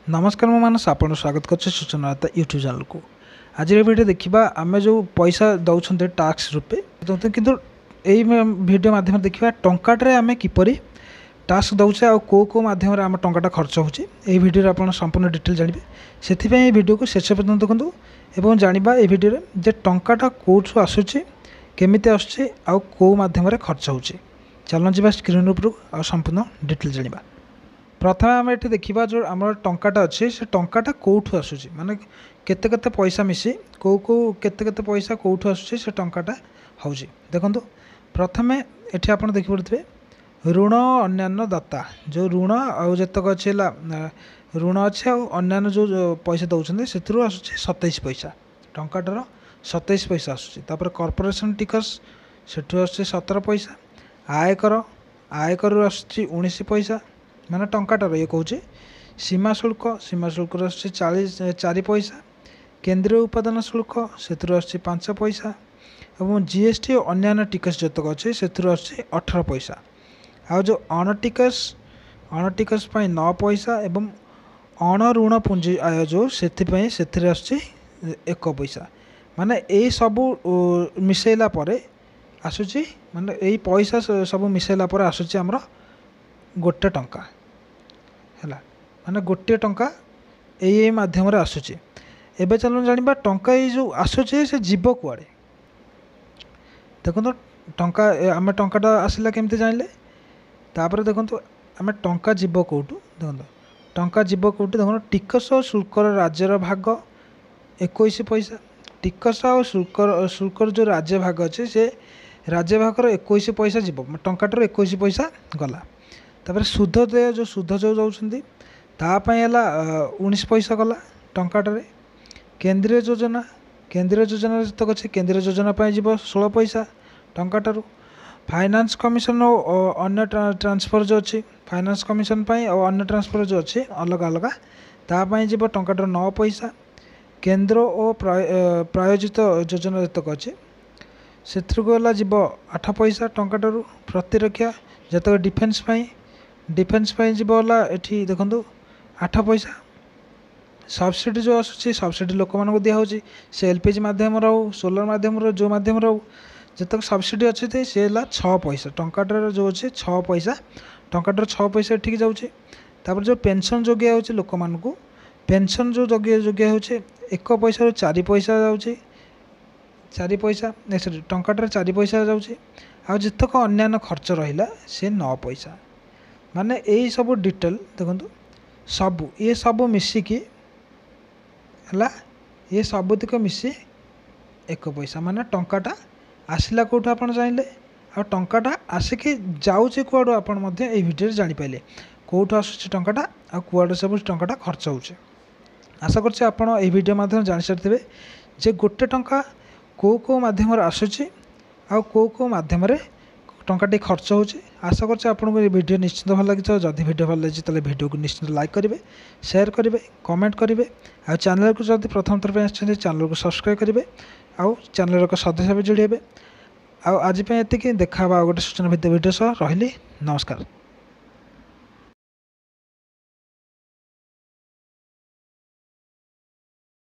नमस्कार मु मानस आपन स्वागत कर सूचनाता यूट्यूब चैनल को। आज वीडियो देखा आम जो पैसा दौरान टैक्स रूपे किंतु यही वीडियो माध्यम देखा टंकाटे आम किपर टास्क दौचे आ कौ माध्यम आम टाटा खर्च होची यही वीडियो आप संपूर्ण डिटेल जानवे से वीडियो को शेष पर्यटन देखूँ और जाना ये वीडियो जे टाटा कौटू आसूँ केमी आसूँ आ कौ माध्यम खर्च होची। चलन जा स्क्रीन उपरू आ संपूर्ण डिटेल जाना। प्रथम आम ये देखा जो आम टाटा अच्छे से टाटा कौटू आसूँ माने केते केते पैसा मिसी कौ केते केते पैसा कौटू आसूँ से टाटा हूँ देखो। प्रथम ये आप देखिपे ऋण अन्य दाता जो ऋण आतक अच्छे ऋण अच्छे अन्य जो पैसा दौरान से आसूँ 27 पैसा टाटार 27 पैसा आसूँ। कॉर्पोरेशन टिकस से 17 पैसा आयकर आयकर आसूँ 19 पैसा माने टाटार ये कौचे सीमा शुल्क आसूँ 4 पैसा केंद्रीय उपादान शुल्क से आसूँ 5 पैसा और जीएसटी और अन्य टिकस जतक अच्छे से आसूँ 18 पैसा आ जो अणटिकस 9 पैसा एवं अण ऋण पुंजी आय जो से आसूँ 1 पैसा माने यही सबू मिसेला आसूँ माने यही पैसा सब मिसेला आसूँ आमर गोटे टंका है माने गोटे टंका यही माध्यम आसूँ। एबे चलो जानिबा टंका ये जो आसूँ से जीव कुआड़े देखो टंका आम टंकाटा आसला केमती जानिले तापर देखो आम टंका जीव कौटू देखो टंका जीव कौटू देखो टिकस और शुल्कर राज्यर भाग 21 पैसा टिकस और शुल्कर जो राज्य भाग अच्छे से राज्य भागर 21 पैसा जीव टंकाटर 21 पैसा गला। तापर सुध देय जो सुध जो दौरान तापाई 19 पैसा गला टंकाटे। केंद्रीय योजना जतक अच्छे केंद्रीय योजना जीव 16 पैसा टंकाटू। फाइनान्स कमिशन और अन्य ट्रांसफर जो अच्छी फाइनान्स कमिशन और अन्य ट्रांसफर जो अच्छे अलग अलग तापाई जीव टंकाटर 9 पैसा। केंद्र और प्रायोजित योजना जतक अच्छे से गला जीव 8 पैसा टंकाटू। प्रतिरक्षा जतक डिफेन्स जीवला ये देखो 8 पैसा। सब्सिडी जो आसूँ सब्सिडी लोक मानक दिया से एलपीजी मध्यम हो सोलर मध्यम जो मध्यम हो जतक सब्सिडी अच्छे सी 6 पैसा टंकाटर जो अच्छे 6 पैसा टंकाटर 6 पैसा ठीक जाऊँचे। तापर जो पेंशन जो दिया लोक मानक पेंशन जो जोग्य हो 1 पैसा 4 पैसा जाऊँचे 4 पैसा सॉरी टंकाटर 4 पैसा जाऊँचे। आ जितक अन्य खर्च रहा से 9 पैसा माने यही सब डिटेल देखो सबू ये सब मिसिकी है ये सबुतिक मिसी 1 पैसा माने टंकाटा आसला कौटू आप जानिले आ टंकाटा आसिकी जाऊँचे कुआड़ू आप भिडियो जापारे कौटू आसूँ टंकाटा आ कुआड़े सब टंकाटा खर्च होचे। आशा करछे आपण ए वीडियो माध्यम जानि सारिथिबे जे गोटे टंका कौ माध्यम आसूँ आ कौ माध्यम टंकाटी खर्च होची। आशा करछे आपको ये वीडियो निश्चित भल लगी जदि वीडियो भल लगी तो वीडियो को निश्चित लाइक करेंगे शेयर करेंगे कमेंट करेंगे आ चैनल को जब प्रथम थर पे आछन चैनल को सब्सक्राइब करेंगे आ चैनल को सदस्य भी जोड़े आज ये देखा गोटे सूचना भित्तिक वीडियो सह रही नमस्कार।